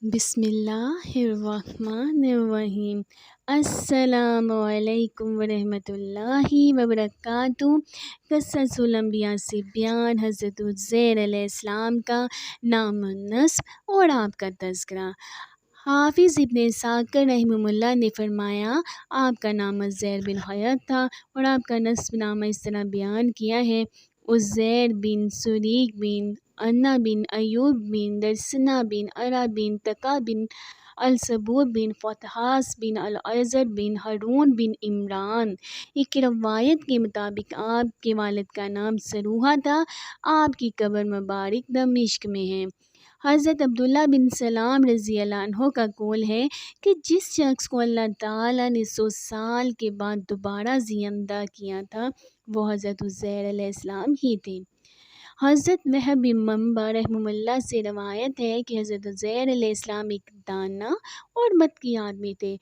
بسم اللہ الرحمن الرحیم۔ السلام علیکم ورحمۃ اللہ وبرکاتہ۔ قصص الانبیاء سے بیان حضرت عزیر علیہ السلام کا نام و نسب اور آپ کا تذکرہ۔ حافظ ابن اسحاق رحمہ اللہ نے فرمایا، آپ کا نام عزیر بن حیات تھا اور آپ کا نسب نامہ اس طرح بیان کیا ہے: عزیر بن سریق بن انا بن ایوب بن درسنا بن ارا بن تقا بن الصبور بن فتحاس بن العزر بن ہارون بن عمران۔ ایک روایت کے مطابق آپ کے والد کا نام سروحہ تھا۔ آپ کی قبر مبارک دمشق میں ہے۔ حضرت عبداللہ بن سلام رضی اللہ عنہ کا قول ہے کہ جس شخص کو اللہ تعالیٰ نے 100 سال کے بعد دوبارہ زندہ کیا تھا وہ حضرت عزیر علیہ السلام ہی تھے۔ حضرت وہب بن منبع رحمہ اللہ سے روایت ہے کہ حضرت عزیر علیہ السلام ایک دانا اور متقی آدمی تھے۔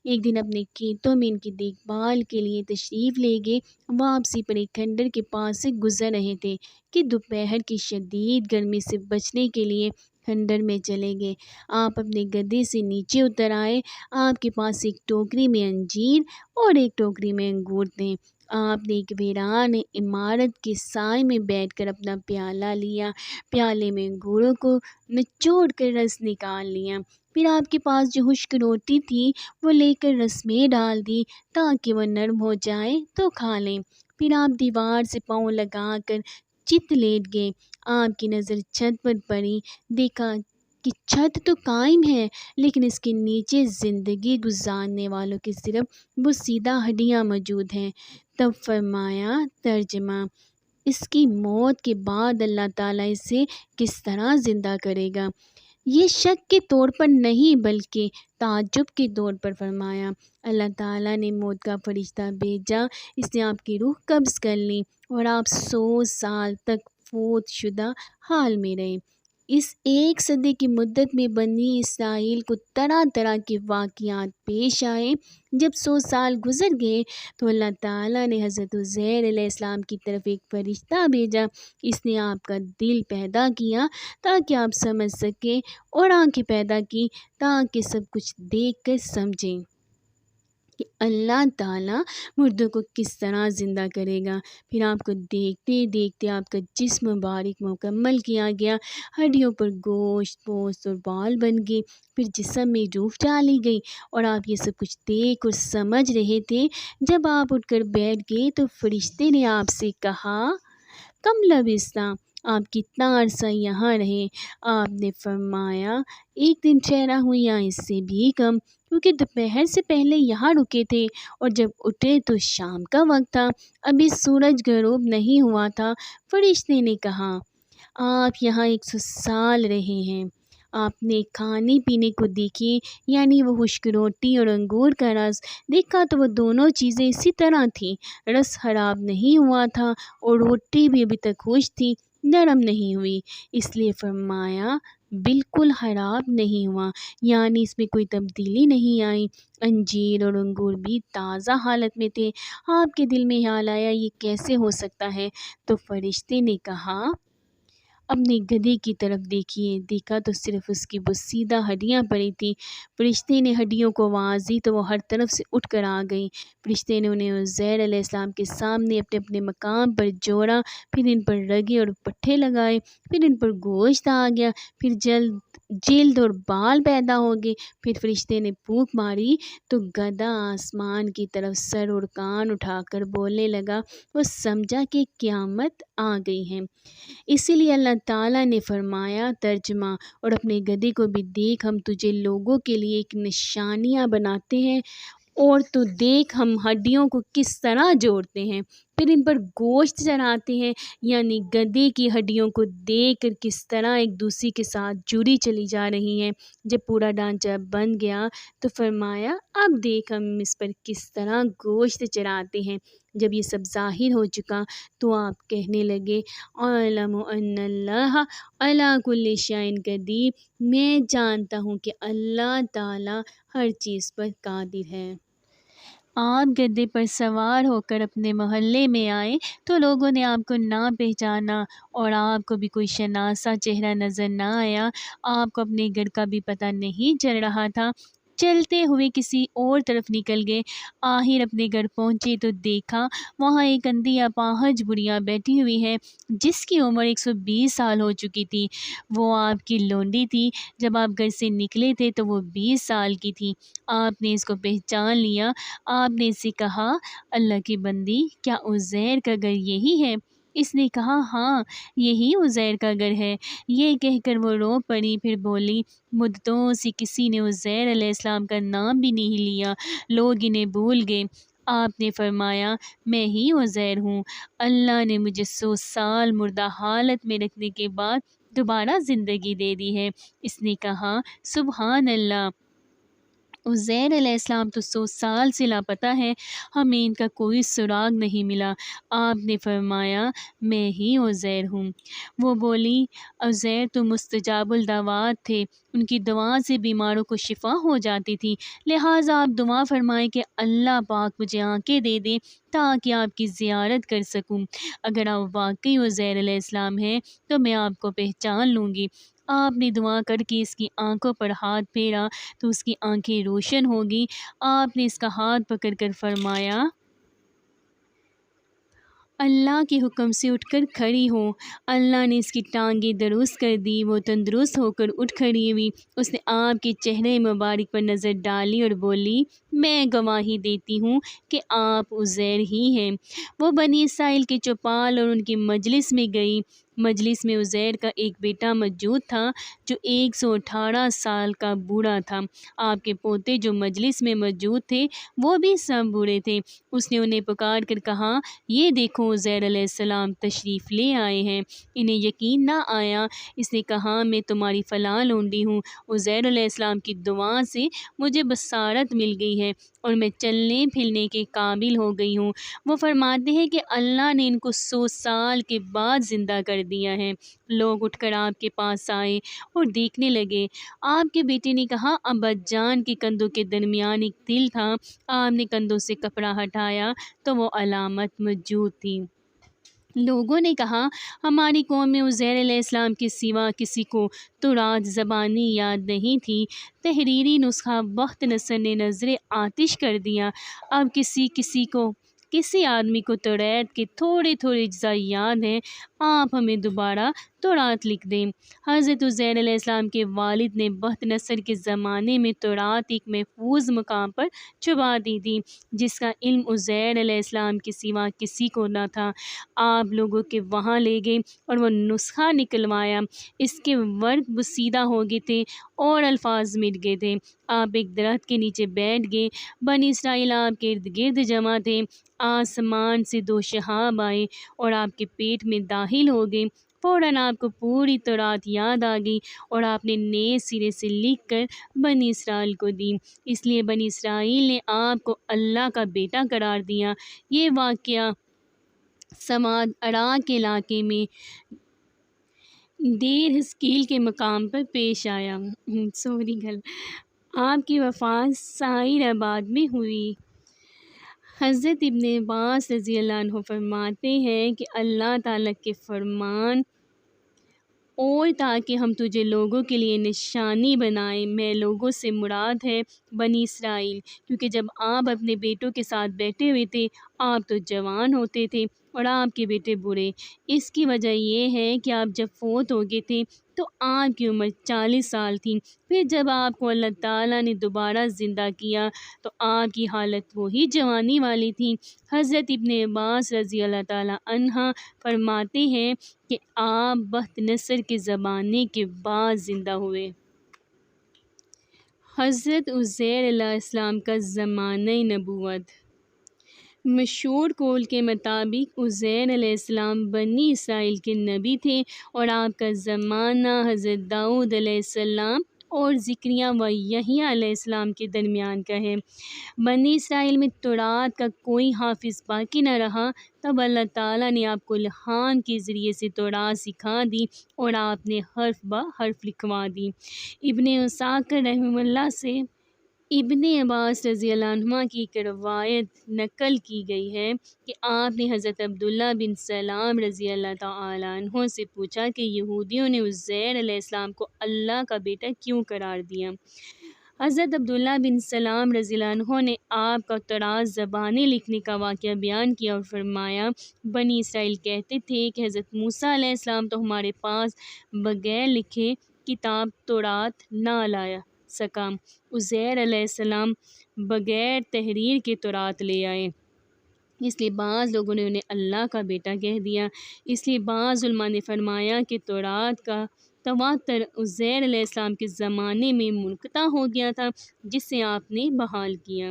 ایک دن اپنے کھیتوں میں ان کی دیکھ بھال کے لیے تشریف لے گئے۔ واپسی پر ایک کھنڈر کے پاس سے گزر رہے تھے کہ دوپہر کی شدید گرمی سے بچنے کے لیے کھنڈر میں چلے گئے۔ آپ اپنے گدھے سے نیچے اتر آئے۔ آپ کے پاس ایک ٹوکری میں انجیر اور ایک ٹوکری میں انگور تھے۔ آپ نے ایک ویران عمارت کے سائے میں بیٹھ کر اپنا پیالہ لیا، پیالے میں انگوروں کو نچوڑ کر رس نکال لیا، پھر آپ کے پاس جو خشک روٹی تھی وہ لے کر رس میں ڈال دی تاکہ وہ نرم ہو جائے تو کھا لیں۔ پھر آپ دیوار سے پاؤں لگا کر چت لیٹ گئے۔ آپ کی نظر چھت پر پڑی، دیکھا کہ چھت تو قائم ہے لیکن اس کے نیچے زندگی گزارنے والوں کی صرف وہ سیدھا ہڈیاں موجود ہیں۔ تب فرمایا، ترجمہ: اس کی موت کے بعد اللہ تعالیٰ اسے کس طرح زندہ کرے گا؟ یہ شک کے طور پر نہیں بلکہ تعجب کے طور پر فرمایا۔ اللہ تعالیٰ نے موت کا فرشتہ بھیجا، اس نے آپ کی روح قبض کر لی اور آپ 100 سال تک فوت شدہ حال میں رہے۔ اس 1 صدی کی مدت میں بنی اسرائیل کو طرح طرح کے واقعات پیش آئے۔ جب 100 سال گزر گئے تو اللہ تعالیٰ نے حضرت عزیر علیہ السلام کی طرف ایک فرشتہ بھیجا۔ اس نے آپ کا دل پیدا کیا تاکہ آپ سمجھ سکیں اور آنکھیں پیدا کی تاکہ سب کچھ دیکھ کر سمجھیں کہ اللہ تعالیٰ مردوں کو کس طرح زندہ کرے گا۔ پھر آپ کو دیکھتے دیکھتے آپ کا جسم مبارک مکمل کیا گیا، ہڈیوں پر گوشت، پوست اور بال بن گئے، پھر جسم میں روح ڈالی گئی اور آپ یہ سب کچھ دیکھ اور سمجھ رہے تھے۔ جب آپ اٹھ کر بیٹھ گئے تو فرشتے نے آپ سے کہا، کم لبثتم، آپ کتنا عرصہ یہاں رہے؟ آپ نے فرمایا، 1 دن ٹھہرا ہوں یا اس سے بھی کم، کیونکہ دوپہر سے پہلے یہاں رکے تھے اور جب اٹھے تو شام کا وقت تھا، ابھی سورج غروب نہیں ہوا تھا۔ فرشتے نے کہا، آپ یہاں 100 سال رہے ہیں۔ آپ نے کھانے پینے کو دیکھی، یعنی وہ خشک روٹی اور انگور کا رس دیکھا تو وہ دونوں چیزیں اسی طرح تھیں۔ رس خراب نہیں ہوا تھا اور روٹی بھی ابھی تک خشک تھی، نرم نہیں ہوئی، اس لیے فرمایا بالکل خراب نہیں ہوا، یعنی اس میں کوئی تبدیلی نہیں آئی۔ انجیر اور انگور بھی تازہ حالت میں تھے۔ آپ کے دل میں خیال آیا، یہ کیسے ہو سکتا ہے؟ تو فرشتے نے کہا، اپنے گدھے کی طرف دیکھیے۔ دیکھا تو صرف اس کی بوسیدہ ہڈیاں پڑی تھیں۔ فرشتے نے ہڈیوں کو آواز دی تو وہ ہر طرف سے اٹھ کر آ گئیں۔ فرشتے نے انہیں عزیر علیہ السلام کے سامنے اپنے اپنے مقام پر جوڑا، پھر ان پر رگیں اور پٹھے لگائے، پھر ان پر گوشت آ گیا، پھر جلد اور بال پیدا ہو گئے۔ پھر فرشتے نے پھونک ماری تو گدھا آسمان کی طرف سر اور کان اٹھا کر بولنے لگا۔ وہ سمجھا کہ قیامت آ گئی ہے، اسی لیے اللہ تعالیٰ نے فرمایا، ترجمہ: اور اپنے گدھے کو بھی دیکھ، ہم تجھے لوگوں کے لیے ایک نشانیاں بناتے ہیں، اور تو دیکھ ہم ہڈیوں کو کس طرح جوڑتے ہیں، پھر ان پر گوشت چڑھاتے ہیں، یعنی گدھے کی ہڈیوں کو دیکھ کر کس طرح ایک دوسرے کے ساتھ جڑی چلی جا رہی ہیں۔ جب پورا ڈھانچہ بن گیا تو فرمایا، اب دیکھ ہم اس پر کس طرح گوشت چڑھاتے ہیں۔ جب یہ سب ظاہر ہو چکا تو آپ کہنے لگے، اعلم ان اللہ علی کل شیء قدیر، میں جانتا ہوں کہ اللہ تعالیٰ ہر چیز پر قادر ہے۔ آپ گدے پر سوار ہو کر اپنے محلے میں آئے تو لوگوں نے آپ کو نہ پہچانا اور آپ کو بھی کوئی شناسا چہرہ نظر نہ آیا۔ آپ کو اپنے گھر کا بھی پتہ نہیں چل رہا تھا۔ چلتے ہوئے کسی اور طرف نکل گئے۔ آخر اپنے گھر پہنچے تو دیکھا وہاں ایک اندھی اپاہج بڑھیا بیٹھی ہوئی ہے جس کی عمر 120 سال ہو چکی تھی۔ وہ آپ کی لونڈی تھی۔ جب آپ گھر سے نکلے تھے تو وہ 20 سال کی تھی۔ آپ نے اس کو پہچان لیا۔ آپ نے اس سے کہا، اللہ کی بندی، کیا عزیر کا گھر یہی ہے؟ اس نے کہا، ہاں یہی عزیر کا گھر ہے۔ یہ کہہ کر وہ رو پڑی، پھر بولی، مدتوں سے کسی نے عزیر علیہ السلام کا نام بھی نہیں لیا، لوگ انہیں بھول گئے۔ آپ نے فرمایا، میں ہی عزیر ہوں۔ اللہ نے مجھے 100 سال مردہ حالت میں رکھنے کے بعد دوبارہ زندگی دے دی ہے۔ اس نے کہا، سبحان اللہ، عزیر علیہ السلام تو 100 سال سے لاپتہ ہے، ہمیں ان کا کوئی سراغ نہیں ملا۔ آپ نے فرمایا، میں ہی عزیر ہوں۔ وہ بولی، عزیر تو مستجاب الدعوات تھے، ان کی دعا سے بیماروں کو شفا ہو جاتی تھی، لہٰذا آپ دعا فرمائیں کہ اللہ پاک مجھے آنکھیں دے دے تاکہ آپ کی زیارت کر سکوں۔ اگر آپ واقعی عزیر علیہ السلام ہیں تو میں آپ کو پہچان لوں گی۔ آپ نے دعا کر کے اس کی آنکھوں پر ہاتھ پھیرا تو اس کی آنکھیں روشن ہوگی۔ آپ نے اس کا ہاتھ پکڑ کر فرمایا، اللہ کے حکم سے اٹھ کر کھڑی ہو۔ اللہ نے اس کی ٹانگیں درست کر دی، وہ تندرست ہو کر اٹھ کھڑی ہوئی۔ اس نے آپ کے چہرے مبارک پر نظر ڈالی اور بولی، میں گواہی دیتی ہوں کہ آپ عزیر ہی ہیں۔ وہ بنی اسرائیل کے چوپال اور ان کی مجلس میں گئی۔ مجلس میں عزیر کا ایک بیٹا موجود تھا جو 118 سال کا بوڑھا تھا۔ آپ کے پوتے جو مجلس میں موجود تھے وہ بھی سب بوڑھے تھے۔ اس نے انہیں پکار کر کہا، یہ دیکھو عزیر علیہ السلام تشریف لے آئے ہیں۔ انہیں یقین نہ آیا۔ اس نے کہا، میں تمہاری فلاں لونڈی ہوں۔ عزیر علیہ السلام کی دعا سے مجھے بصارت مل گئی ہے اور میں چلنے پھرنے کے قابل ہو گئی ہوں۔ وہ فرماتے ہیں کہ اللہ نے ان کو 100 سال کے بعد زندہ کر دیا ہے۔ لوگ اٹھ کر آپ کے پاس آئے اور دیکھنے لگے۔ آپ کے بیٹے نے کہا، ابا جان کے کندھوں کے درمیان ایک تل تھا۔ آپ نے کندھوں سے کپڑا ہٹایا تو وہ علامت موجود تھی۔ لوگوں نے کہا، ہماری قوم میں عزیر علیہ السلام کے سوا کسی کو تورات زبانی یاد نہیں تھی۔ تحریری نسخہ بخت نصر نے نظر آتش کر دیا۔ اب کسی آدمی کو توریت کے تھوڑے تھوڑے اجزاء یاد ہیں، آپ ہمیں دوبارہ تورات لکھ دیں۔ حضرت عزیر علیہ السلام کے والد نے بخت نصر کے زمانے میں تورات ایک محفوظ مقام پر چھپا دی تھی جس کا علم عزیر علیہ السلام کے سوا کسی کو نہ تھا۔ آپ لوگوں کے وہاں لے گئے اور وہ نسخہ نکلوایا۔ اس کے ورق بسیدہ ہو گئے تھے اور الفاظ مٹ گئے تھے۔ آپ ایک درخت کے نیچے بیٹھ گئے۔ بنی اسرائیل آپ کے ارد گرد جمع تھے۔ آسمان سے 2 شہاب آئے اور آپ کے پیٹ میں داخل ہو گئے۔ فوراً آپ کو پوری تورات یاد آ گئی اور آپ نے نئے سرے سے لکھ کر بنی اسرائیل کو دی۔ اس لیے بنی اسرائیل نے آپ کو اللہ کا بیٹا قرار دیا۔ یہ واقعہ سماد عراق کے علاقے میں دیر حسکیل کے مقام پر پیش آیا۔ آپ کی وفات سعیر آباد میں ہوئی۔ حضرت ابن عباس رضی اللہ عنہ فرماتے ہیں کہ اللہ تعالیٰ کے فرمان، اور تاکہ ہم تجھے لوگوں کے لیے نشانی بنائیں، میں لوگوں سے مراد ہے بنی اسرائیل، کیونکہ جب آپ اپنے بیٹوں کے ساتھ بیٹھے ہوئے تھے آپ تو جوان ہوتے تھے اور آپ کے بیٹے بوڑھے۔ اس کی وجہ یہ ہے کہ آپ جب فوت ہو گئے تھے تو آپ کی عمر 40 سال تھی۔ پھر جب آپ کو اللہ تعالیٰ نے دوبارہ زندہ کیا تو آپ کی حالت وہی جوانی والی تھی۔ حضرت ابن عباس رضی اللہ تعالیٰ عنہ فرماتے ہیں کہ آپ بخت نصر کے زمانے کے بعد زندہ ہوئے۔ حضرت عزیر علیہ السلام کا زمانہ نبوت۔ مشہور قول کے مطابق عزیر علیہ السلام بنی اسرائیل کے نبی تھے اور آپ کا زمانہ حضرت داؤد علیہ السلام اور زکریا و یحییٰ علیہ السلام کے درمیان کا ہے۔ بنی اسرائیل میں تورات کا کوئی حافظ باقی نہ رہا، تب اللہ تعالیٰ نے آپ کو الہام کے ذریعے سے تورات سکھا دی اور آپ نے حرف بہ حرف لکھوا دی۔ ابن عساکر رحمہ اللہ سے ابن عباس رضی اللہ عنہما کی ایک روایت نقل کی گئی ہے کہ آپ نے حضرت عبداللہ بن سلام رضی اللہ تعالیٰ عنہ سے پوچھا کہ یہودیوں نے عزیر علیہ السلام کو اللہ کا بیٹا کیوں قرار دیا۔ حضرت عبداللہ بن سلام رضی اللہ عنہ نے آپ کا طراز زبانیں لکھنے کا واقعہ بیان کیا اور فرمایا، بنی اسرائیل کہتے تھے کہ حضرت موسیٰ علیہ السلام تو ہمارے پاس بغیر لکھے کتاب تورات نہ لایا سکا، عزیر علیہ السلام بغیر تحریر کے تورات لے آئے، اس لیے بعض لوگوں نے انہیں اللہ کا بیٹا کہہ دیا۔ اس لیے بعض علماء نے فرمایا کہ تورات کا تواتر عزیر علیہ السلام کے زمانے میں منقطع ہو گیا تھا، جس سے آپ نے بحال کیا۔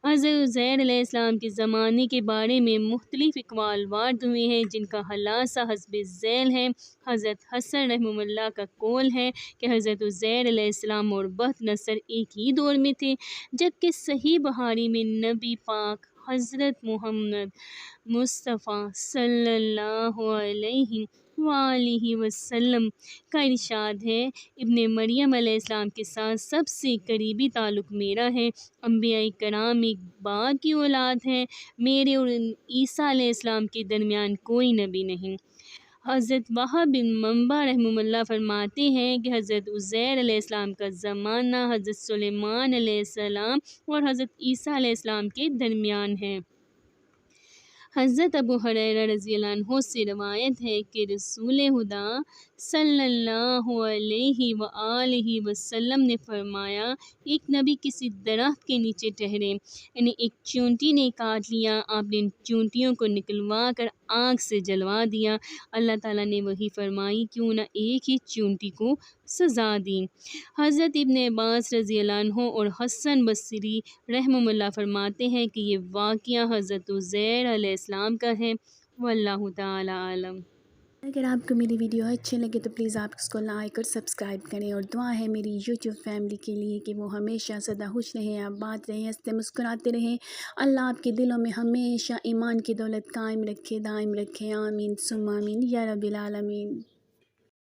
حضرت عزیر علیہ السلام کے زمانے کے بارے میں مختلف اقوال وارد ہوئے ہیں، جن کا خلاصہ حسب ذیل ہے۔ حضرت حسن رحمہ اللہ کا قول ہے کہ حضرت عزیر علیہ السلام اور بت نصر ایک ہی دور میں تھے، جبکہ صحیح بخاری میں نبی پاک حضرت محمد مصطفیٰ صلی اللہ علیہ وآلہ وسلم کا ارشاد ہے، ابن مریم علیہ السلام کے ساتھ سب سے قریبی تعلق میرا ہے، انبیاء کرام ایک باغ کی اولاد ہیں، میرے اور عیسیٰ علیہ السلام کے درمیان کوئی نبی نہیں۔ حضرت وہب بن منبع رحمہ اللہ فرماتے ہیں کہ حضرت عزیر علیہ السلام کا زمانہ حضرت سلیمان علیہ السلام اور حضرت عیسیٰ علیہ السلام کے درمیان ہے۔ حضرت ابو ہریرہ رضی اللہ عنہ سے روایت ہے کہ رسول خدا صلی اللہ علیہ وآلہ وسلم نے فرمایا، ایک نبی کسی درخت کے نیچے ٹھہرے، انہیں ایک چونٹی نے کاٹ لیا، آپ نے ان چونٹیوں کو نکلوا کر آگ سے جلوا دیا، اللہ تعالیٰ نے وحی فرمائی، کیوں نہ ایک ہی چونٹی کو سزا دی۔ حضرت ابن عباس رضی اللہ عنہ اور حسن بصری رحمہ اللہ فرماتے ہیں کہ یہ واقعہ حضرت عزیر علیہ السلام کا ہے، واللہ تعالی عالم۔ اگر آپ کو میری ویڈیو اچھے لگے تو پلیز آپ اس کو لائک اور سبسکرائب کریں، اور دعا ہے میری یوٹیوب فیملی کے لیے کہ وہ ہمیشہ سدا خوش رہیں، آباد رہیں، ہنستے مسکراتے رہیں۔ اللہ آپ کے دلوں میں ہمیشہ ایمان کی دولت قائم رکھے، دائم رکھے، آمین ثم آمین یا رب العالمین۔